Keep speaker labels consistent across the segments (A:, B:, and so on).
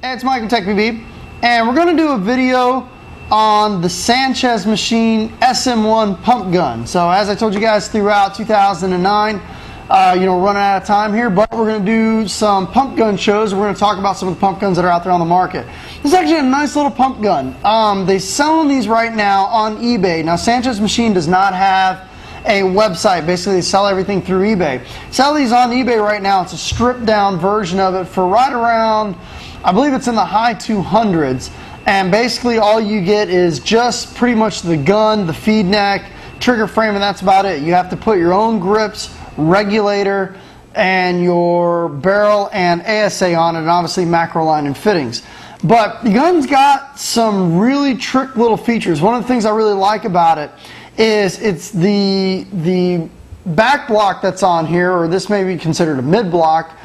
A: It's Mike from TechBB, and we're going to do a video on the Sanchez machine SM-1 pump gun. So as I told you guys throughout 2009, we're running out of time here, but we're going to do some pump gun shows. We're going to talk about some of the pump guns that are out there on the market. This is actually a nice little pump gun. They sell these right now on eBay. Now Sanchez machine does not have a website. Basically they sell everything through eBay. Sell these on eBay right now. It's a stripped down version of it for right around, I believe it's in the high 200s, and basically all you get is just pretty much the gun, the feed neck, trigger frame, and that's about it. You have to put your own grips, regulator, and your barrel and ASA on it, and obviously macro line and fittings. But the gun's got some really trick little features. One of the things I really like about it is it's the back block that's on here, or this may be considered a mid block.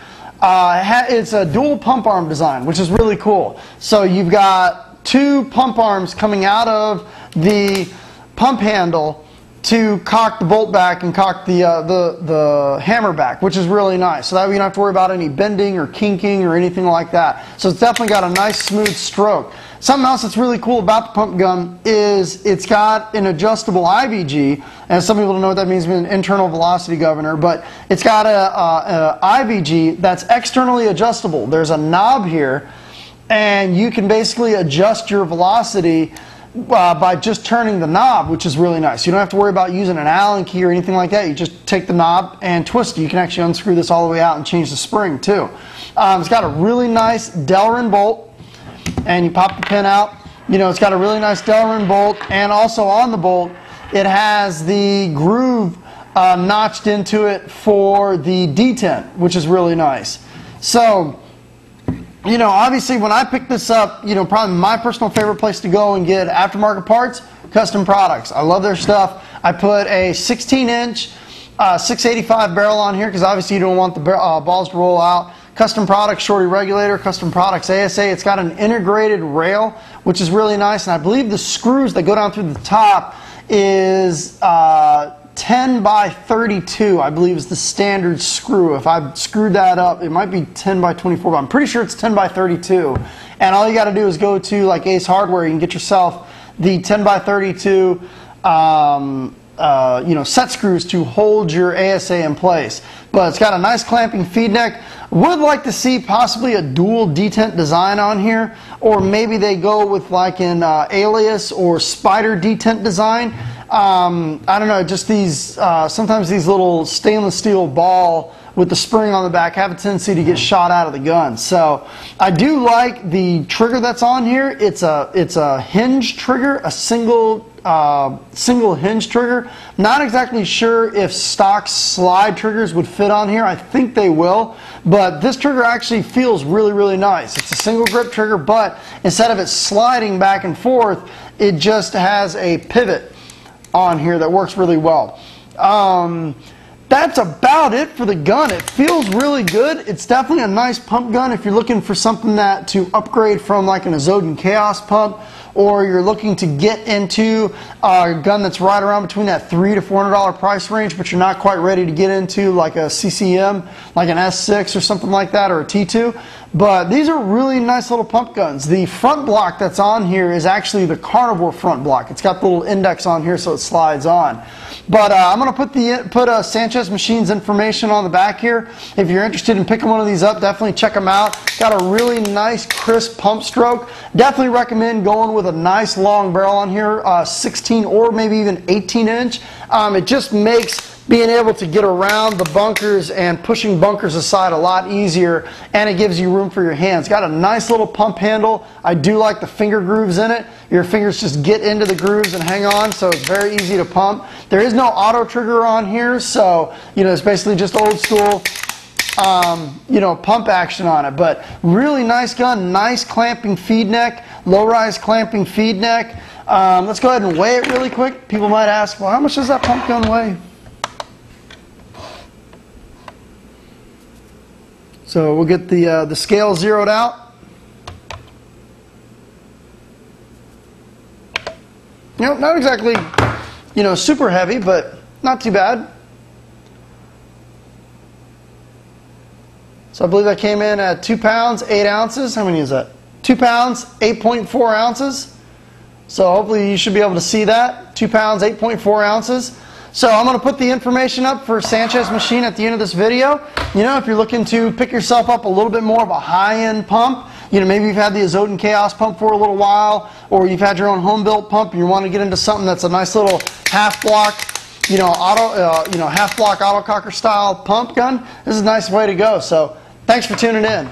A: It's a dual pump arm design, which is really cool. So you've got two pump arms coming out of the pump handle to cock the bolt back and cock the hammer back, which is really nice. So that way you don't have to worry about any bending or kinking or anything like that. So it's definitely got a nice smooth stroke. Something else that's really cool about the pump gun is it's got an adjustable IVG, and some people don't know what that means, an internal velocity governor, but it's got a IVG that's externally adjustable. There's a knob here, and you can basically adjust your velocity by just turning the knob, which is really nice. You don't have to worry about using an Allen key or anything like that. You just take the knob and twist it. You can actually unscrew this all the way out and change the spring too. It's got a really nice Delrin bolt, and you pop the pin out. It's got a really nice Delrin bolt, and also on the bolt it has the groove notched into it for the detent, which is really nice. So obviously when I picked this up, probably my personal favorite place to go and get aftermarket parts, Custom Products. I love their stuff. I put a 16-inch 685 barrel on here because obviously you don't want the balls to roll out. Custom Products shorty regulator, Custom Products ASA. It's got an integrated rail, which is really nice, and I believe the screws that go down through the top is 10 by 32, I believe, is the standard screw. If I screwed that up, it might be 10 by 24, but I'm pretty sure it's 10 by 32. And all you got to do is go to like Ace Hardware. You can get yourself the 10 by 32 set screws to hold your ASA in place. But it's got a nice clamping feed neck. Would like to see possibly a dual detent design on here, or maybe they go with like an alias or spider detent design. I don't know, just these, sometimes these little stainless steel ball with the spring on the back have a tendency to get shot out of the gun. So I do like the trigger that's on here. It's a hinge trigger, a single hinge trigger. Not exactly sure if stock slide triggers would fit on here. I think they will, but this trigger actually feels really, really nice. It's a single grip trigger, but instead of it sliding back and forth, it just has a pivot on here that works really well. That's about it for the gun. It feels really good. It's definitely a nice pump gun if you're looking for something to upgrade from like an Azodin Chaos pump, or you're looking to get into a gun that's right around between that $300 to $400 price range, but you're not quite ready to get into like a CCM, like an S6 or something like that, or a T2. But these are really nice little pump guns. The front block that's on here is actually the carnivore front block. It's got the little index on here so it slides on. But I'm going to put Sanchez Machines information on the back here. If you're interested in picking one of these up, definitely check them out. Got a really nice crisp pump stroke. Definitely recommend going with a nice long barrel on here, 16 or maybe even 18-inch. It just makes being able to get around the bunkers and pushing bunkers aside a lot easier, and it gives you room for your hands. Got a nice little pump handle. I do like the finger grooves in it. Your fingers just get into the grooves and hang on, so it's very easy to pump. There is no auto trigger on here, so it's basically just old school pump action on it. But really nice gun, nice clamping feed neck, low rise clamping feed neck. Let's go ahead and weigh it really quick. People might ask, well, how much does that pump gun weigh? So we'll get the scale zeroed out. Not exactly, super heavy, but not too bad. So I believe that came in at 2 pounds, 8 ounces. How many is that? 2 pounds, 8.4 ounces. So hopefully you should be able to see that. 2 pounds, 8.4 ounces. So I'm going to put the information up for Sanchez machine at the end of this video. You know, if you're looking to pick yourself up a little bit more of a high-end pump, you know, maybe you've had the Azot and Chaos pump for a little while, or you've had your own home-built pump and you want to get into something that's a nice little half-block, you know, half-block autococker style pump gun, this is a nice way to go. So thanks for tuning in.